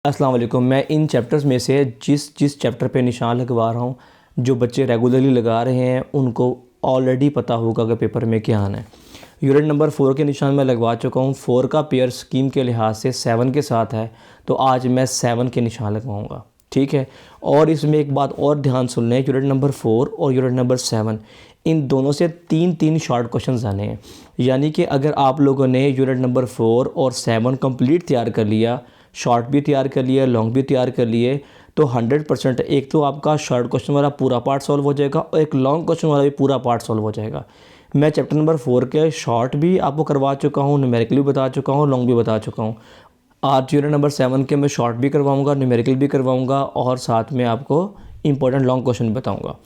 अस्सलाम वालेकुम। मैं इन चैप्टर्स में से जिस चैप्टर पे निशान लगवा रहा हूँ, जो बच्चे रेगुलरली लगा रहे हैं उनको ऑलरेडी पता होगा कि पेपर में क्या आना है। यूनिट नंबर 4 के निशान मैं लगवा चुका हूँ। 4 का पेयर स्कीम के लिहाज से 7 के साथ है, तो आज मैं 7 के निशान लगवाऊँगा, ठीक है। और इसमें एक बात और ध्यान सुन लें, यूनिट नंबर 4 और यूनिट नंबर 7 इन दोनों से तीन शॉर्ट क्वेश्चन आने हैं। यानी कि अगर आप लोगों ने यूनिट नंबर 4 और 7 कंप्लीट तैयार कर लिया, शॉर्ट भी तैयार कर लिया, लॉन्ग भी तैयार कर लिए, तो 100% एक तो आपका शॉर्ट क्वेश्चन वाला पूरा पार्ट सॉल्व हो जाएगा और एक लॉन्ग क्वेश्चन वाला भी पूरा पार्ट सॉल्व हो जाएगा। मैं चैप्टर नंबर 4 के शॉर्ट भी आपको करवा चुका हूँ, न्यूमेरिकल भी बता चुका हूँ, लॉन्ग भी बता चुका हूँ। आज यूनिट नंबर 7 के मैं शॉर्ट भी करवाऊँगा, न्यूमेरिकल भी करवाऊँगा और साथ में आपको इंपॉर्टेंट लॉन्ग क्वेश्चन भी बताऊँगा।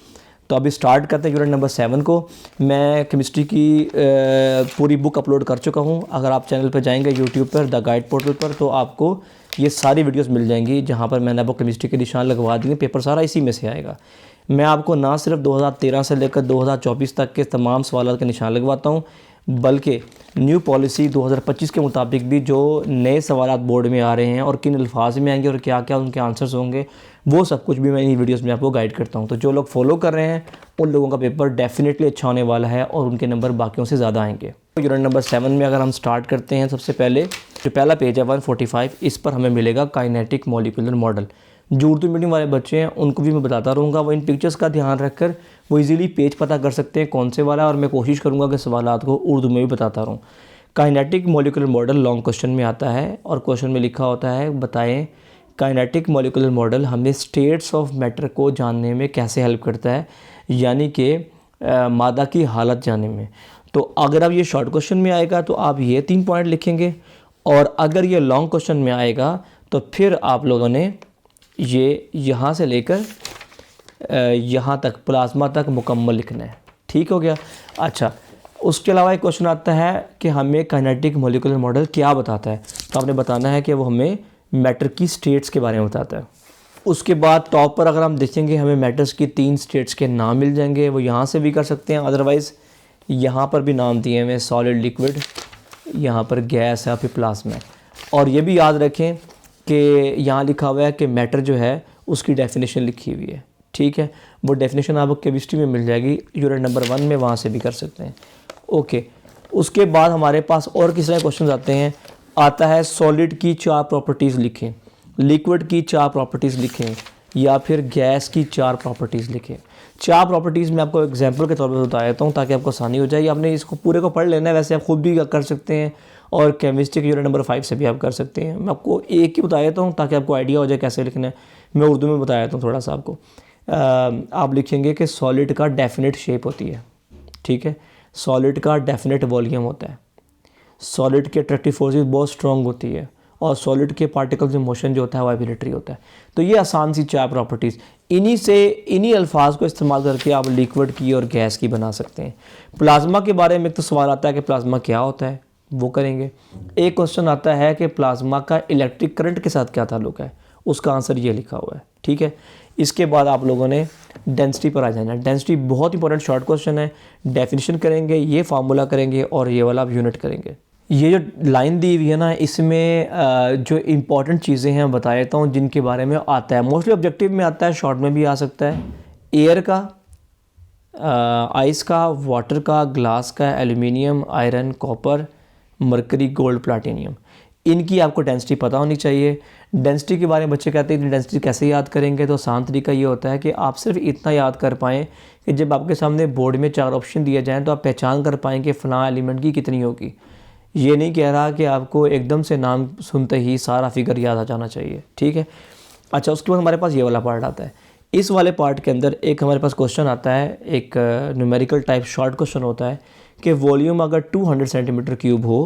तो अभी स्टार्ट करते हैं यूनिट नंबर 7 को। मैं केमिस्ट्री की पूरी बुक अपलोड कर चुका हूँ। अगर आप चैनल पर जाएंगे यूट्यूब पर द गाइड पोर्टल पर, तो आपको ये सारी वीडियोस मिल जाएंगी जहाँ पर मैंने आपको केमिस्ट्री के निशान लगवा दिए। पेपर सारा इसी में से आएगा। मैं आपको ना सिर्फ 2013 से लेकर 2024 तक के तमाम सवालों के निशान लगवाता हूँ, बल्कि न्यू पॉलिसी 2025 के मुताबिक भी जो नए सवालात बोर्ड में आ रहे हैं और किन अल्फाज में आएंगे और क्या क्या उनके आंसर्स होंगे, वो सब कुछ भी मैं इन वीडियोस में आपको गाइड करता हूँ। तो जो लोग फॉलो कर रहे हैं उन लोगों का पेपर डेफिनेटली अच्छा होने वाला है और उनके नंबर बाकियों से ज़्यादा आएंगे। यूनिट नंबर 7 में अगर हम स्टार्ट करते हैं, सबसे पहले जो पहला पेज है 145, इस पर हमें मिलेगा काइनेटिक मॉलिक्यूलर मॉडल। जो उर्दू मीडियम वाले बच्चे हैं उनको भी मैं बताता रहूँगा, वो इन पिक्चर्स का ध्यान रखकर वो इजीली पेज पता कर सकते हैं कौन से वाला, और मैं कोशिश करूँगा कि सवालात को उर्दू में भी बताता रहूँ। Kinetic molecular model long question में आता है और क्वेश्चन में लिखा होता है, बताएं काइनेटिक मॉलिक्यूलर मॉडल हमें स्टेट्स ऑफ मैटर को जानने में कैसे हेल्प करता है, यानी कि मादा की हालत जानने में। तो अगर अब ये शॉर्ट क्वेश्चन में आएगा तो आप ये 3 पॉइंट लिखेंगे, और अगर ये लॉन्ग क्वेश्चन में आएगा तो फिर आप लोगों ने ये यहाँ से लेकर यहाँ तक प्लाज्मा तक मुकम्मल लिखना है। ठीक हो गया। अच्छा, उसके अलावा एक क्वेश्चन आता है कि हमें काइनेटिक मॉलिक्यूलर मॉडल क्या बताता है, तो आपने बताना है कि वो हमें मैटर की स्टेट्स के बारे में बताता है। उसके बाद टॉप पर अगर हम देखेंगे हमें मैटर्स की 3 स्टेट्स के नाम मिल जाएंगे, वो यहाँ से भी कर सकते हैं, अदरवाइज़ यहाँ पर भी नाम दिए हुए सॉलिड, लिक्विड, यहाँ पर गैस है, फिर प्लाज्मा है। और ये भी याद रखें कि यहाँ लिखा हुआ है कि मैटर जो है उसकी डेफिनेशन लिखी हुई है, ठीक है। वो डेफिनेशन आपको केमिस्ट्री में मिल जाएगी, यूनिट नंबर 1 में, वहाँ से भी कर सकते हैं। ओके, उसके बाद हमारे पास और किस तरह क्वेश्चन आते हैं, आता है सॉलिड की 4 प्रॉपर्टीज़ लिखें, लिक्विड की 4 प्रॉपर्टीज़ लिखें, या फिर गैस की 4 प्रॉपर्टीज़ लिखें। 4 प्रॉपर्टीज़ मैं आपको एग्जांपल के तौर पर बता देता हूँ ताकि आपको आसानी हो जाए। आपने इसको पूरे को पढ़ लेना है, वैसे आप खुद भी कर सकते हैं और केमिस्ट्री के यूनिट नंबर 5 से भी आप कर सकते हैं। मैं आपको एक ही बता देता हूँ ताकि आपको आइडिया हो जाए कैसे लिखना है। मैं उर्दू में बता देता हूँ थोड़ा सा आपको। आप लिखेंगे कि सॉलिड का डेफिनेट शेप होती है, ठीक है। सॉलिड का डेफिनेट वॉल्यूम होता है, सॉलिड के अट्रैक्टिव फोर्सेस बहुत स्ट्रॉन्ग होती है, और सॉलिड के पार्टिकल्स में मोशन जो होता है वाइब्रेटरी होता है। तो ये आसान सी 4 प्रॉपर्टीज़, इन्हीं अल्फाज को इस्तेमाल करके आप लिक्विड की और गैस की बना सकते हैं। प्लाज्मा के बारे में तो सवाल आता है कि प्लाज्मा क्या होता है, वो करेंगे। एक क्वेश्चन आता है कि प्लाज्मा का इलेक्ट्रिक करंट के साथ क्या ताल्लुक है, उसका आंसर ये लिखा हुआ है, ठीक है। इसके बाद आप लोगों ने डेंसिटी पर आ जाना है। डेंसिटी बहुत इंपॉर्टेंट शॉर्ट क्वेश्चन है। डेफिनेशन करेंगे, ये फार्मूला करेंगे और ये वाला आप यूनिट करेंगे। ये जो लाइन दी हुई है ना, इसमें जो इम्पॉर्टेंट चीज़ें हैं बता देता हूँ जिनके बारे में आता है। मोस्टली ऑब्जेक्टिव में आता है, शॉर्ट में भी आ सकता है। एयर का, आइस का, वाटर का, ग्लास का, aluminium, iron, copper, mercury, gold, platinum, इनकी आपको डेंसिटी पता होनी चाहिए। डेंसिटी के बारे में बच्चे कहते हैं कि डेंसिटी कैसे याद करेंगे, तो आसान तरीका ये होता है कि आप सिर्फ इतना याद कर पाएँ कि जब आपके सामने बोर्ड में 4 ऑप्शन दिए जाएँ तो आप पहचान कर पाएँ कि फ़लाँ एलिमेंट की कितनी होगी। ये नहीं कह रहा कि आपको एकदम से नाम सुनते ही सारा फिगर याद आ जाना चाहिए, ठीक है। अच्छा, उसके बाद हमारे पास ये वाला पार्ट आता है। इस वाले पार्ट के अंदर एक हमारे पास क्वेश्चन आता है, एक न्यूमेरिकल टाइप शॉर्ट क्वेश्चन होता है कि वॉल्यूम अगर 200 सेंटीमीटर क्यूब हो,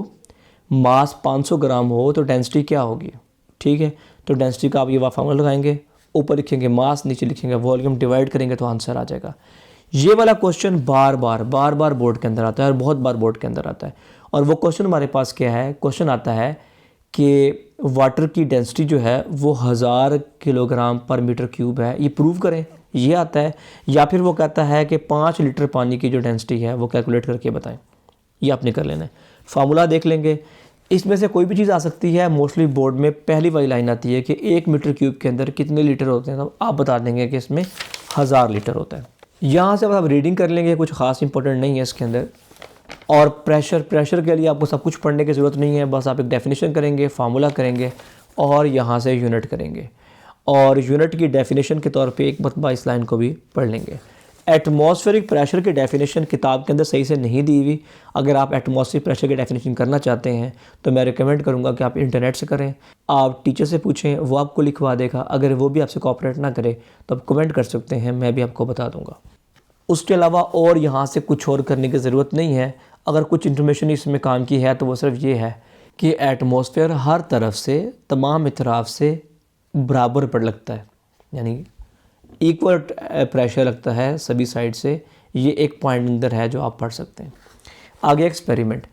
मास 500 ग्राम हो, तो डेंसिटी क्या होगी, ठीक है। तो डेंसिटी का आप ये फार्मूला लगाएंगे, ऊपर लिखेंगे मास, नीचे लिखेंगे वॉल्यूम, डिवाइड करेंगे तो आंसर आ जाएगा। ये वाला क्वेश्चन बार बार बोर्ड के अंदर आता है और बहुत बार बोर्ड के अंदर आता है। और वो क्वेश्चन हमारे पास क्या है, क्वेश्चन आता है कि वाटर की डेंसिटी जो है वो 1000 किलोग्राम पर मीटर क्यूब है, ये प्रूव करें, ये आता है। या फिर वो कहता है कि 5 लीटर पानी की जो डेंसिटी है वो कैलकुलेट करके बताएं, ये आपने कर लेना है। फार्मूला देख लेंगे, इसमें से कोई भी चीज़ आ सकती है। मोस्टली बोर्ड में पहली वाली लाइन आती है कि 1 मीटर क्यूब के अंदर कितने लीटर होते हैं, तो आप बता देंगे कि इसमें 1000 लीटर होता है। यहाँ से आप रीडिंग कर लेंगे, कुछ ख़ास इंपॉर्टेंट नहीं है इसके अंदर। और प्रेशर के लिए आपको सब कुछ पढ़ने की ज़रूरत नहीं है, बस आप एक डेफिनेशन करेंगे, फार्मूला करेंगे और यहाँ से यूनिट करेंगे। और यूनिट की डेफिनेशन के तौर पे एक मरतबा इस लाइन को भी पढ़ लेंगे। एटमॉस्फेरिक प्रेशर की डेफिनेशन किताब के अंदर सही से नहीं दी हुई। अगर आप एटमॉस्फेरिक प्रेशर की डेफिनेशन करना चाहते हैं तो मैं रिकमेंड करूंगा कि आप इंटरनेट से करें, आप टीचर से पूछें, वो आपको लिखवा देगा। अगर वो भी आपसे कोऑपरेट ना करे तो आप कमेंट कर सकते हैं, मैं भी आपको बता दूंगा। उसके अलावा और यहाँ से कुछ और करने की ज़रूरत नहीं है। अगर कुछ इन्फॉर्मेशन इसमें काम की है तो वो सिर्फ ये है कि एटमॉस्फेयर हर तरफ से, तमाम इतराफ़ से बराबर पर लगता है, यानी इक्वल प्रेशर लगता है सभी साइड से। ये एक पॉइंट अंदर है जो आप पढ़ सकते हैं। आगे एक्सपेरिमेंट।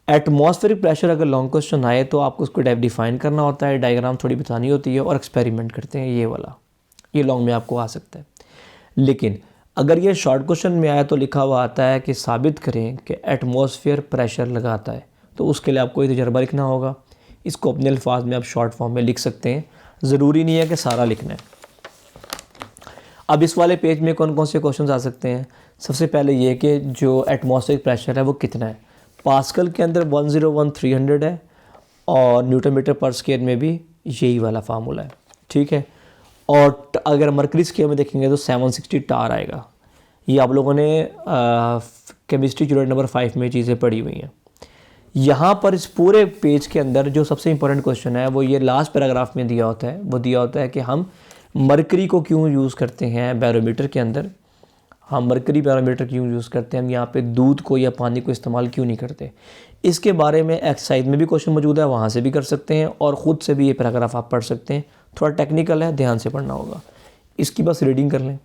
एटमॉस्फेरिक प्रेशर अगर लॉन्ग क्वेश्चन आए तो आपको उसको डिफाइन करना होता है, डायग्राम थोड़ी बतानी होती है और एक्सपेरिमेंट करते हैं। ये वाला ये लॉन्ग में आपको आ सकता है। लेकिन अगर ये शॉर्ट क्वेश्चन में आया तो लिखा हुआ आता है कि साबित करें कि एटमॉस्फेयर प्रेशर लगाता है, तो उसके लिए आपको ये तजर्बा लिखना होगा। इसको अपने अल्फाज में आप शॉर्ट फॉर्म में लिख सकते हैं, ज़रूरी नहीं है कि सारा लिखना है। अब इस वाले पेज में कौन कौन से क्वेश्चन आ सकते हैं। सबसे पहले ये कि जो एटमॉस्फेरिक प्रेशर है वो कितना है। पास्कल के अंदर 101300 है और न्यूटन मीटर पर स्क्वायर में भी यही वाला फार्मूला है, ठीक है। और अगर मरकरी स्केल में देखेंगे तो 760 टार आएगा। ये आप लोगों ने केमिस्ट्री यूनिट नंबर 5 में चीज़ें पढ़ी हुई हैं। यहाँ पर इस पूरे पेज के अंदर जो सबसे इंपॉर्टेंट क्वेश्चन है वो ये लास्ट पैराग्राफ में दिया होता है। वो दिया होता है कि हम मरकरी को क्यों यूज़ करते हैं बैरोमीटर के अंदर, हम मरकरी बैरोमीटर क्यों यूज़ करते हैं, हम यहाँ पे दूध को या पानी को इस्तेमाल क्यों नहीं करते। इसके बारे में एक्सरसाइज में भी क्वेश्चन मौजूद है, वहाँ से भी कर सकते हैं और ख़ुद से भी ये पैराग्राफ आप पढ़ सकते हैं। थोड़ा टेक्निकल है, ध्यान से पढ़ना होगा। इसकी बस रीडिंग कर लें।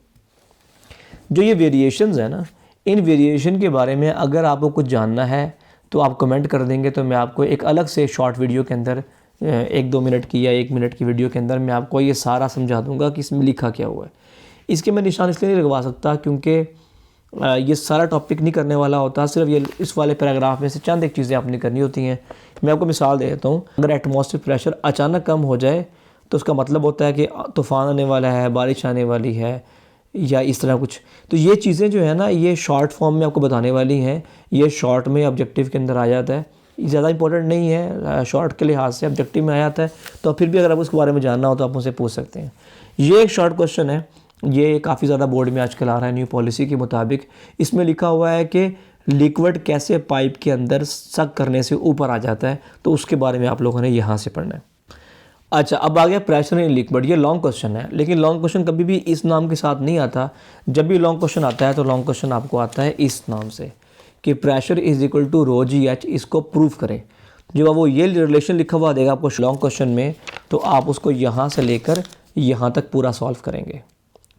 जो ये वेरिएशंस है ना, इन वेरिएशन के बारे में अगर आपको कुछ जानना है तो आप कमेंट कर देंगे, तो मैं आपको एक अलग से शॉर्ट वीडियो के अंदर 1-2 मिनट की या 1 मिनट की वीडियो के अंदर मैं आपको ये सारा समझा दूंगा कि इसमें लिखा क्या हुआ है। इसके मैं निशान इसलिए नहीं लगवा सकता क्योंकि ये सारा टॉपिक नहीं करने वाला होता, सिर्फ ये इस वाले पैराग्राफ में से चंद एक चीज़ें आपने करनी होती हैं। मैं आपको मिसाल दे देता हूँ। अगर एटमॉस्फेरिक प्रेशर अचानक कम हो जाए तो उसका मतलब होता है कि तूफ़ान आने वाला है, बारिश आने वाली है या इस तरह कुछ। तो ये चीज़ें जो है ना, ये शॉर्ट फॉर्म में आपको बताने वाली हैं। ये शॉर्ट में ऑब्जेक्टिव के अंदर आ जाता है, ज़्यादा इंपॉर्टेंट नहीं है, शॉर्ट के लिहाज से ऑब्जेक्टिव में आ जाता है। तो फिर भी अगर आप उसके बारे में जानना हो तो आप मुझसे पूछ सकते हैं। ये एक शॉर्ट क्वेश्चन है, ये काफ़ी ज़्यादा बोर्ड में आजकल आ रहा है न्यू पॉलिसी के मुताबिक। इसमें लिखा हुआ है कि लिक्विड कैसे पाइप के अंदर सक करने से ऊपर आ जाता है, तो उसके बारे में आप लोगों ने यहाँ से पढ़ना है। अच्छा, अब आ गया प्रेशर इन लिक्विड। ये लॉन्ग क्वेश्चन है, लेकिन लॉन्ग क्वेश्चन कभी भी इस नाम के साथ नहीं आता। जब भी लॉन्ग क्वेश्चन आता है तो लॉन्ग क्वेश्चन आपको आता है इस नाम से कि pressure is equal to rho g h. इसको प्रूफ करें। जब वो ये रिलेशन लिखा हुआ देगा आपको लॉन्ग क्वेश्चन में, तो आप उसको यहाँ से लेकर यहाँ तक पूरा सॉल्व करेंगे,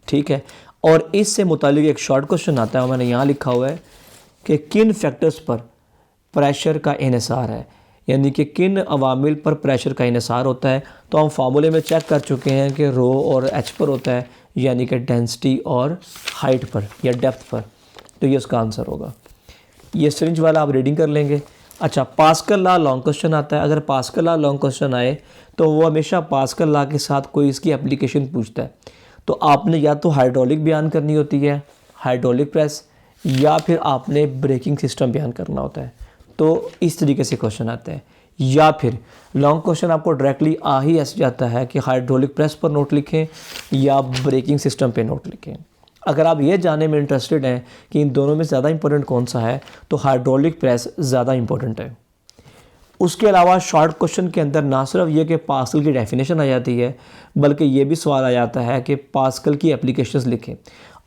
ठीक है। और इससे मुतालिक एक शॉर्ट क्वेश्चन आता है, मैंने यहाँ लिखा हुआ है कि किन फैक्टर्स पर प्रेशर का इन्हिसार है, यानी कि किन अवामिल पर प्रेशर का इन्हिसार होता है। तो हम फार्मूले में चेक कर चुके हैं कि रो और एच पर होता है, यानी कि डेंसिटी और हाइट पर या डेप्थ पर। तो ये उसका आंसर होगा। ये सिरिंज वाला आप रीडिंग कर लेंगे। अच्छा, पास्कल लॉ लॉन्ग क्वेश्चन आता है। अगर पास्कल लॉ लॉन्ग क्वेश्चन आए तो वो हमेशा पास्कल लॉ के साथ कोई इसकी एप्लीकेशन पूछता है। तो आपने या तो हाइड्रोलिक बयान करनी होती है, हाइड्रोलिक प्रेस, या फिर आपने ब्रेकिंग सिस्टम बयान करना होता है। तो इस तरीके से क्वेश्चन आते हैं। या फिर लॉन्ग क्वेश्चन आपको डायरेक्टली आ ही ऐसे जाता है कि हाइड्रोलिक प्रेस पर नोट लिखें या ब्रेकिंग सिस्टम पे नोट लिखें। अगर आप ये जानने में इंटरेस्टेड हैं कि इन दोनों में ज़्यादा इंपॉर्टेंट कौन सा है, तो हाइड्रोलिक प्रेस ज़्यादा इंपॉर्टेंट है। उसके अलावा शॉर्ट क्वेश्चन के अंदर ना सिर्फ ये कि पास्कल की डेफिनेशन आ जाती है, बल्कि ये भी सवाल आ जाता है कि पास्कल की एप्लीकेशंस लिखें।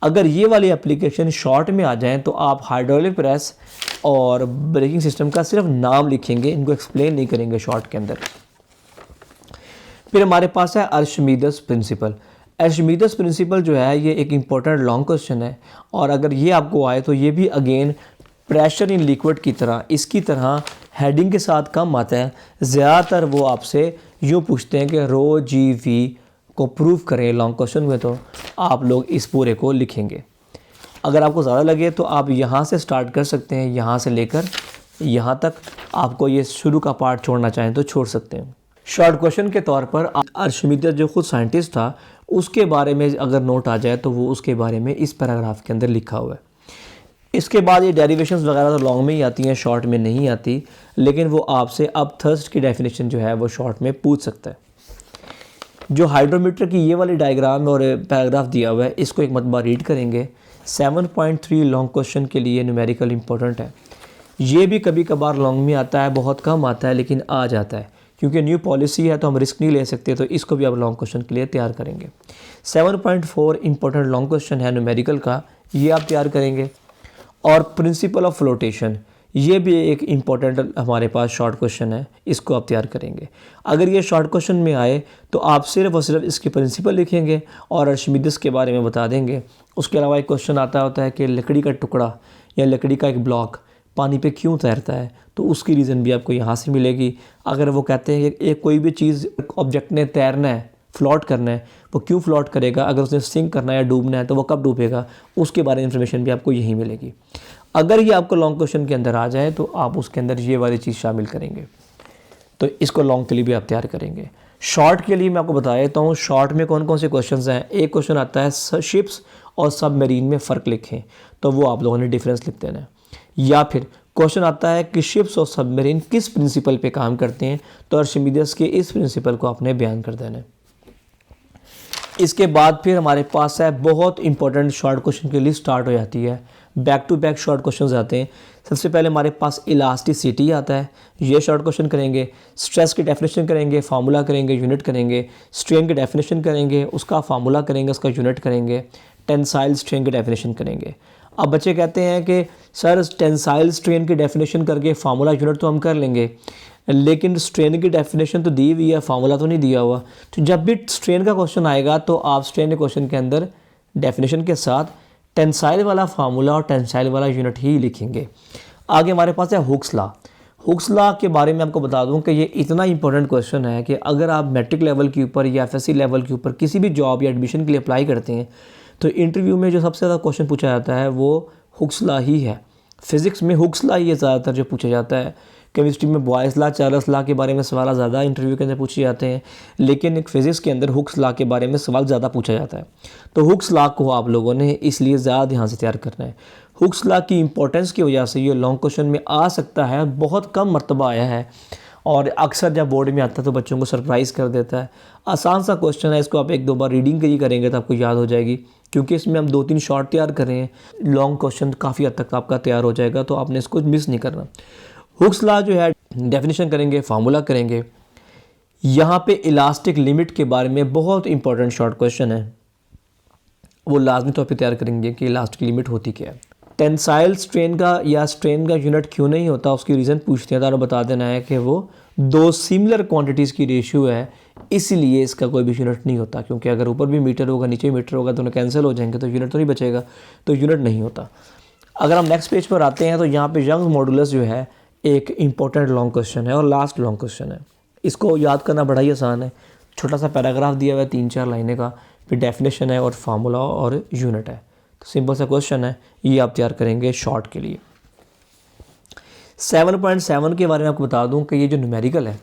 अगर ये वाली एप्लीकेशन शॉर्ट में आ जाएं तो आप हाइड्रोलिक प्रेस और ब्रेकिंग सिस्टम का सिर्फ नाम लिखेंगे, इनको एक्सप्लेन नहीं करेंगे शॉर्ट के अंदर। फिर हमारे पास है अर्शमीदस प्रिंसिपल। अर्शमीदस प्रिंसिपल जो है ये एक इम्पॉर्टेंट लॉन्ग क्वेश्चन है, और अगर ये आपको आए तो ये भी अगेन प्रेशर इन लिक्विड की तरह, इसकी तरह हेडिंग के साथ कम आता है। ज़्यादातर वो आपसे यूँ पूछते हैं कि रो जी वी को प्रूव करें लॉन्ग क्वेश्चन में, तो आप लोग इस पूरे को लिखेंगे। अगर आपको ज़्यादा लगे तो आप यहाँ से स्टार्ट कर सकते हैं, यहाँ से लेकर यहाँ तक। आपको ये शुरू का पार्ट छोड़ना चाहें तो छोड़ सकते हैं। शॉर्ट क्वेश्चन के तौर पर आर्शिमिदस जो खुद साइंटिस्ट था उसके बारे में अगर नोट आ जाए तो वो उसके बारे में इस पैराग्राफ के अंदर लिखा हुआ है। इसके बाद ये डेरिवेशंस वगैरह तो लॉन्ग में ही आती हैं, शॉर्ट में नहीं आती, लेकिन वो आपसे अब थर्स्ट की डेफिनेशन जो है वो शॉर्ट में पूछ सकता है। जो हाइड्रोमीटर की ये वाली डायग्राम और पैराग्राफ दिया हुआ है इसको एक मरतबा रीड करेंगे। 7.3 लॉन्ग क्वेश्चन के लिए न्यूमेरिकल इंपॉर्टेंट है। ये भी कभी कभार लॉन्ग में आता है, बहुत कम आता है, लेकिन आ जाता है। क्योंकि न्यू पॉलिसी है तो हम रिस्क नहीं ले सकते, तो इसको भी अब लॉन्ग क्वेश्चन के लिए तैयार करेंगे। 7.4 इंपॉर्टेंट लॉन्ग क्वेश्चन है न्यूमेरिकल का, ये आप तैयार करेंगे। और प्रिंसिपल ऑफ फ्लोटेशन, ये भी एक इम्पॉर्टेंट हमारे पास शॉर्ट क्वेश्चन है, इसको आप तैयार करेंगे। अगर ये शॉर्ट क्वेश्चन में आए तो आप सिर्फ और सिर्फ इसके प्रिंसिपल लिखेंगे और आर्शिमिदस के बारे में बता देंगे। उसके अलावा एक क्वेश्चन आता होता है कि लकड़ी का टुकड़ा या लकड़ी का एक ब्लॉक पानी पे क्यों तैरता है, तो उसकी रीज़न भी आपको यहाँ से मिलेगी। अगर वो कहते हैं कि एक कोई भी चीज़ ऑब्जेक्ट ने तैरना है, फ्लॉट करना है, वो क्यों फ्लॉट करेगा, अगर उसने सिंक करना है या डूबना है तो वो कब डूबेगा, उसके बारे में इंफॉर्मेशन भी आपको यहीं मिलेगी। अगर ये आपको लॉन्ग क्वेश्चन के अंदर आ जाए तो आप उसके अंदर ये वाली चीज़ शामिल करेंगे, तो इसको लॉन्ग के लिए भी आप तैयार करेंगे। शॉर्ट के लिए मैं आपको बता देता हूँ शॉर्ट में कौन कौन से क्वेश्चंस हैं। एक क्वेश्चन आता है शिप्स और सबमरीन में फ़र्क लिखें, तो वो आप लोगों ने डिफरेंस लिख देना है। या फिर क्वेश्चन आता है कि शिप्स और सबमरीन किस प्रिंसिपल पे काम करते हैं, तो आर्शिमिदस के इस प्रिंसिपल को आपने बयान कर देना है। इसके बाद फिर हमारे पास है बहुत इंपॉर्टेंट शॉर्ट क्वेश्चन की लिस्ट स्टार्ट हो जाती है। Back to back short questions आते हैं। सबसे पहले हमारे पास इलास्टिसिटी आता है, ये शॉर्ट क्वेश्चन करेंगे। स्ट्रेस की डेफिनेशन करेंगे, फार्मूला करेंगे, यूनिट करेंगे। स्ट्रेन की डेफिनेशन करेंगे, उसका फार्मूला करेंगे, उसका यूनिट करेंगे। टेंसाइल स्ट्रेन की डेफिनेशन करेंगे। अब बच्चे कहते हैं कि सर टेंसाइल स्ट्रेन की डेफिनेशन करके फार्मूला यूनिट तो हम कर लेंगे, लेकिन स्ट्रेन की डेफिनेशन तो दी हुई है, फार्मूला तो नहीं दिया हुआ। तो जब भी स्ट्रेन का क्वेश्चन आएगा तो आप स्ट्रेन के क्वेश्चन के अंदर डेफिनेशन के साथ टेंसाइल वाला फार्मूला और टेंसाइल वाला यूनिट ही लिखेंगे। आगे हमारे पास है हुक्स लॉ। हुक्स लॉ के बारे में आपको बता दूं कि ये इतना इंपॉर्टेंट क्वेश्चन है कि अगर आप मैट्रिक लेवल के ऊपर या एफएससी लेवल के ऊपर किसी भी जॉब या एडमिशन के लिए अप्लाई करते हैं तो इंटरव्यू में जो सबसे ज़्यादा क्वेश्चन पूछा जाता है वो हुक्स लॉ ही है। फिज़िक्स में हुक्स लॉ ही है ज़्यादातर जो पूछा जाता है। केमिस्ट्री में बॉयस लॉ, चार्ल्स लॉ के बारे में सवाल ज़्यादा इंटरव्यू के अंदर पूछे जाते हैं, लेकिन एक फिज़िक्स के अंदर हुक्स लॉ के बारे में सवाल ज़्यादा पूछा जाता है। तो हुक्स लॉ को आप लोगों ने इसलिए ज़्यादा ध्यान से तैयार करना है। हुक्स लॉ की इंपॉर्टेंस की वजह से ये लॉन्ग क्वेश्चन में आ सकता है, बहुत कम मरतबा आया है और अक्सर जब बोर्ड में आता है तो बच्चों को सरप्राइज़ कर देता है। आसान सा क्वेश्चन है, इसको आप एक दो बार रीडिंग करेंगे तो आपको याद हो जाएगी, क्योंकि इसमें हम 2-3 शॉर्ट तैयार कर रहे हैं। लॉन्ग क्वेश्चन काफ़ी हद तक आपका तैयार हो जाएगा, तो आपने इसको मिस नहीं करना। हुक्स लॉ जो है डेफिनेशन करेंगे, फार्मूला करेंगे। यहाँ पे इलास्टिक लिमिट के बारे में बहुत इंपॉर्टेंट शॉर्ट क्वेश्चन है, वो लाजमी तौर पे तैयार करेंगे कि इलास्टिक लिमिट होती क्या है। टेंसाइल स्ट्रेन का या स्ट्रेन का यूनिट क्यों नहीं होता, उसकी रीज़न पूछते हैं तो आपको बता देना है कि वो दो सिमिलर क्वांटिटीज़ की रेशियो है, इसलिए इसका कोई भी यूनिट नहीं होता। क्योंकि अगर ऊपर भी मीटर होगा नीचे मीटर होगा दोनों कैंसिल हो जाएंगे तो यूनिट तो नहीं बचेगा, तो यूनिट नहीं होता। अगर हम नेक्स्ट पेज पर आते हैं तो यहाँ पे यंग्स मॉडुलस जो है एक इंपॉर्टेंट लॉन्ग क्वेश्चन है और लास्ट लॉन्ग क्वेश्चन है। इसको याद करना बड़ा ही आसान है। छोटा सा पैराग्राफ दिया हुआ है 3-4 लाइनें का, फिर डेफिनेशन है और फार्मूला और यूनिट है। तो सिंपल सा क्वेश्चन है, ये आप तैयार करेंगे शॉर्ट के लिए। 7.7 के बारे में आपको बता दूं कि ये जो न्यूमेरिकल है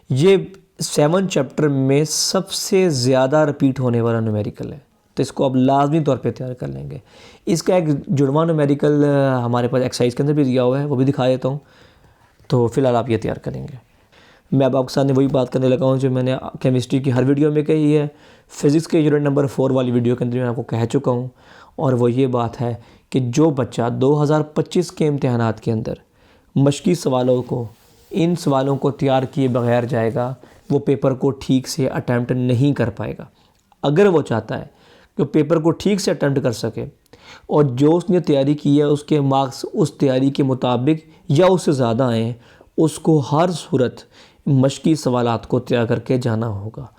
ये 7 चैप्टर में सबसे ज़्यादा रिपीट होने वाला न्यूमेरिकल है, तो इसको आप लाजमी तौर पे तैयार कर लेंगे। इसका एक जुड़वा न्यूमेरिकल हमारे पास एक्सरसाइज के अंदर भी दिया हुआ है, वो भी दिखा देता हूँ। तो फिलहाल आप ये तैयार करेंगे। मैं अब आपके सामने वही बात करने लगा हूँ जो मैंने केमिस्ट्री की हर वीडियो में कही है। फिज़िक्स के यूनिट नंबर 4 वाली वीडियो के अंदर मैं आपको कह चुका हूँ, और वो ये बात है कि जो बच्चा 2025 के इम्तहानात के अंदर मशकी सवालों को, इन सवालों को तैयार किए बगैर जाएगा वो पेपर को ठीक से अटैम्प्ट नहीं कर पाएगा। अगर वो चाहता है कि पेपर को ठीक से अटैम्प्ट कर सके और जो उसने तैयारी की है उसके मार्क्स उस तैयारी के मुताबिक या उससे ज़्यादा आएँ, उसको हर सूरत मशकी सवालात को तैयार करके जाना होगा।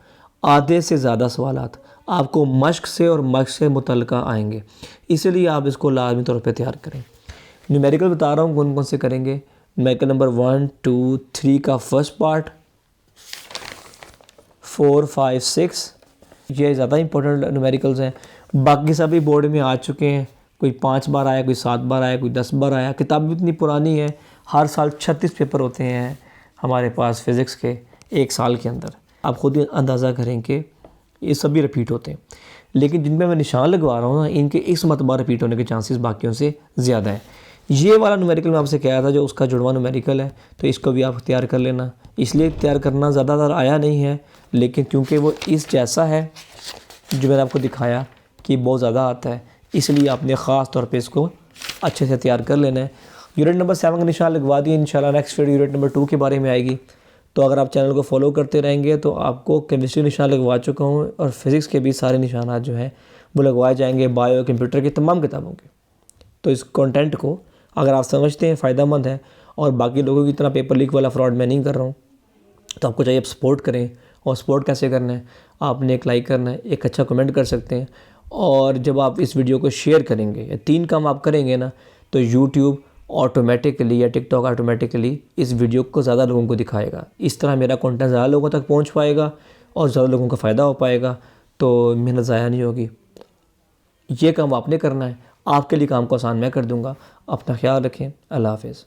आधे से ज़्यादा सवालात आपको मश्क से और मश्क से मुतल्लिका आएंगे, इसलिए आप इसको लाजमी तौर पे तैयार करें। न्यूमेरिकल बता रहा हूँ कौन कौन से करेंगे। न्यूमेरिकल नंबर 1, 2, 3 का फर्स्ट पार्ट, 4, 5, 6 ये ज़्यादा इंपॉर्टेंट न्यूमेरिकल्स हैं। बाकी सभी बोर्ड में आ चुके हैं, कोई 5 बार आया, कोई 7 बार आया, कोई 10 बार आया। किताब भी इतनी पुरानी है, हर साल 36 पेपर होते हैं हमारे पास फ़िज़िक्स के एक साल के अंदर। आप ख़ुद ही अंदाज़ा करें कि ये सभी रिपीट होते हैं, लेकिन जिनमें मैं निशान लगवा रहा हूँ ना, इनके इस मरतबा रिपीट होने के चांसेस बाकियों से ज़्यादा है। ये वाला न्यूमेरिकल मैं आपसे कह रहा था जो उसका जुड़वा न्यूमेरिकल है, तो इसको भी आप तैयार कर लेना। इसलिए तैयार करना ज़्यादातर आया नहीं है, लेकिन क्योंकि वो इस जैसा है जो मैंने आपको दिखाया कि बहुत ज़्यादा आता है, इसलिए आपने ख़ास तौर पे इसको अच्छे से तैयार कर लेना है। यूनिट नंबर 7 का निशान लगवा दिए। इंशाल्लाह नेक्स्ट वीडियो यूनिट नंबर 2 के बारे में आएगी। तो अगर आप चैनल को फॉलो करते रहेंगे तो आपको केमिस्ट्री निशान लगवा चुका हूँ और फिज़िक्स के भी सारे निशानात जो हैं वो लगवाए जाएंगे, बायो कंप्यूटर की तमाम किताबों के। तो इस कंटेंट को अगर आप समझते हैं फ़ायदेमंद है और बाकी लोगों की तरह पेपर लीक वाला फ्रॉड मैं नहीं कर रहा हूँ, तो आपको चाहिए आप सपोर्ट करें। और सपोर्ट कैसे करना है, आपने एक लाइक करना है, एक अच्छा कमेंट कर सकते हैं, और जब आप इस वीडियो को शेयर करेंगे या 3 काम आप करेंगे ना, तो यूट्यूब ऑटोमेटिकली या टिकटॉक ऑटोमेटिकली इस वीडियो को ज़्यादा लोगों को दिखाएगा। इस तरह मेरा कंटेंट ज़्यादा लोगों तक पहुंच पाएगा और ज़्यादा लोगों को फ़ायदा हो पाएगा, तो मेहनत ज़ाया नहीं होगी। ये काम आपने करना है, आपके लिए काम को आसान मैं कर दूँगा। अपना ख्याल रखें। अल्लाह हाफ़िज़।